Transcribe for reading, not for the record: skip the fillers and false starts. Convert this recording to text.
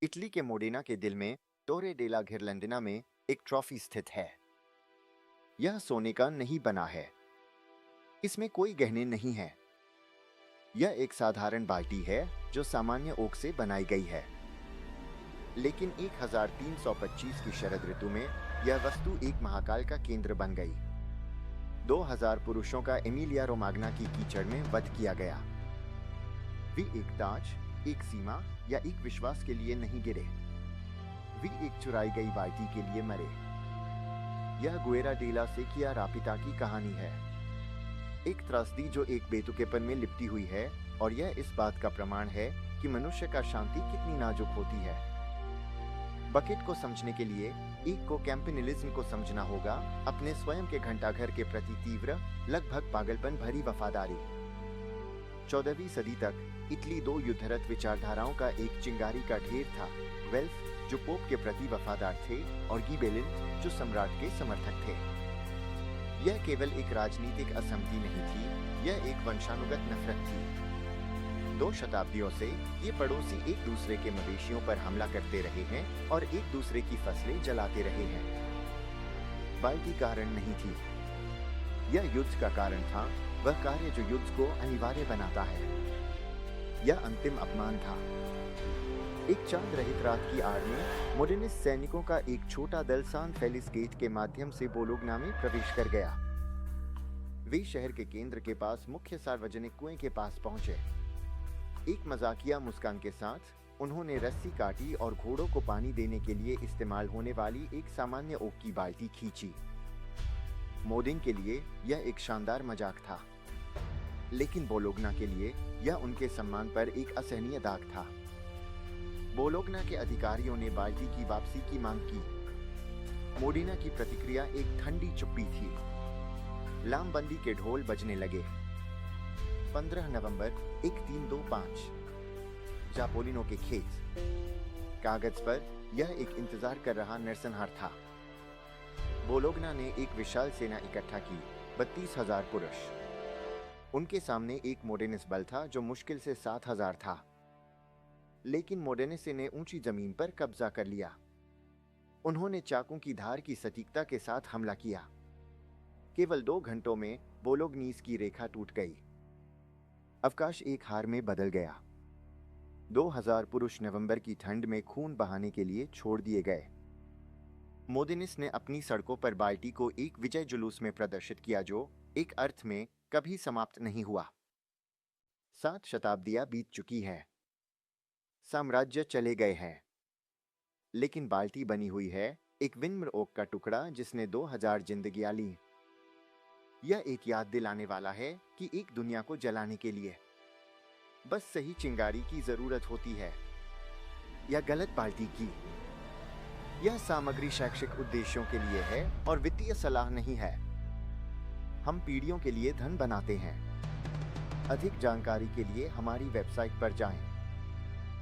Italy के Modena के दिल में टोरे डेला घिरलैंडिना में एक ट्रॉफी स्थित है। यह सोने का नहीं बना है। इसमें कोई गहने नहीं है। यह एक साधारण बाल्टी है जो सामान्य ओक से बनाई गई है। लेकिन 1325 की शरद ऋतु में यह वस्तु एक महाकाल का केंद्र बन गई। 2000 पुरुषों का एमिलिया रोमाग्ना की कीचड़ में वध किया गया। वे एक ताज, एक सीमा या एक विश्वास के लिए नहीं गिरे। वे एक चुराई गई बाल्टी के लिए मरे। यह गुएरा डेला सेकिया रापिता की कहानी है। एक त्रासदी जो एक बेतुकेपन में लिपटी हुई है, और यह इस बात का प्रमाण है कि मनुष्य का शांति कितनी नाजुक होती है। बकेट को समझने के लिए एक को कैंपेनिलिज्म को समझना होगा, अपने स्वयं के घंटाघर के प्रति तीव्र, लगभग पागलपन भरी वफादारी। 14वीं सदी तक इटली दो युद्धरत विचारधाराओं का एक चिंगारी का ढेर था। वेल्फ, जो पोप के प्रति वफादार थे, और गिबेलिन, जो सम्राट के समर्थक थे। यह केवल एक राजनीतिक असहमति नहीं थी, यह एक वंशानुगत नफरत थी। 2 शताब्दियों से ये पड़ोसी एक दूसरे के मवेशियों पर हमला करते रहे हैं और एक दूसरे की फसलें जलाते रहे हैं। बाल्टी कारण नहीं थी, यह युद्ध का कारण था, वह कार्य जो युद्ध को अनिवार्य बनाता है। यह अंतिम अपमान था। एक चांद रहित रात की आड़ में मोडेनिस्ट सैनिकों का एक छोटा दल सान फेलिस गेट के माध्यम से बोलोग्ना में प्रवेश कर गया। वे शहर के केंद्र के पास मुख्य सार्वजनिक कुएं के पास पहुंचे। एक मजाकिया मुस्कान के साथ उन्होंने रस्सी काटी और घोड़ों को पानी देने के लिए इस्तेमाल होने वाली एक सामान्य ओक की बाल्टी खींची। मोडिन के लिए यह एक शानदार मजाक था, लेकिन बोलोग्ना के लिए यह उनके सम्मान पर एक असहनीय दाग था। बोलोग्ना के अधिकारियों ने बाल्टी की वापसी की मांग की। मोडिना की प्रतिक्रिया एक ठंडी चुप्पी थी। लामबंदी के ढोल बजने लगे। 15 नवंबर 1325 जापोलिनो के खेत। कागज पर यह एक इंतजार कर रहा नरसंहार था। बोलोग्ना ने एक विशाल सेना इकट्ठा की, 32,000 पुरुष। उनके सामने एक मोडेनिस बल था जो मुश्किल से 7,000 था। लेकिन मोडेनिस ने ऊंची जमीन पर कब्जा कर लिया। उन्होंने चाकू की धार की सटीकता के साथ हमला किया। केवल 2 घंटों में बोलोग्नीस की रेखा टूट गई। अवकाश एक हार में बदल गया। 2000 पुरुष नवंबर की ठंड में खून बहाने के लिए छोड़ दिए गए। मोडेनिस ने अपनी सड़कों पर बाल्टी को एक विजय जुलूस में प्रदर्शित किया जो एक अर्थ में कभी समाप्त नहीं हुआ। 7 शताब्दियां बीत चुकी है। साम्राज्य चले गए हैं, लेकिन बाल्टी बनी हुई है, एक विनम्र ओक का टुकड़ा जिसने 2000 जिंदगियां ली। यह एक याद दिलाने वाला है कि एक दुनिया को जलाने के लिए बस सही चिंगारी की जरूरत होती है, या गलत बाल्टी की। यह सामग्री शैक्षिक उद्देश्यों के लिए है और वित्तीय सलाह नहीं है। हम पीढ़ियों के लिए धन बनाते हैं। अधिक जानकारी के लिए हमारी वेबसाइट पर जाएं।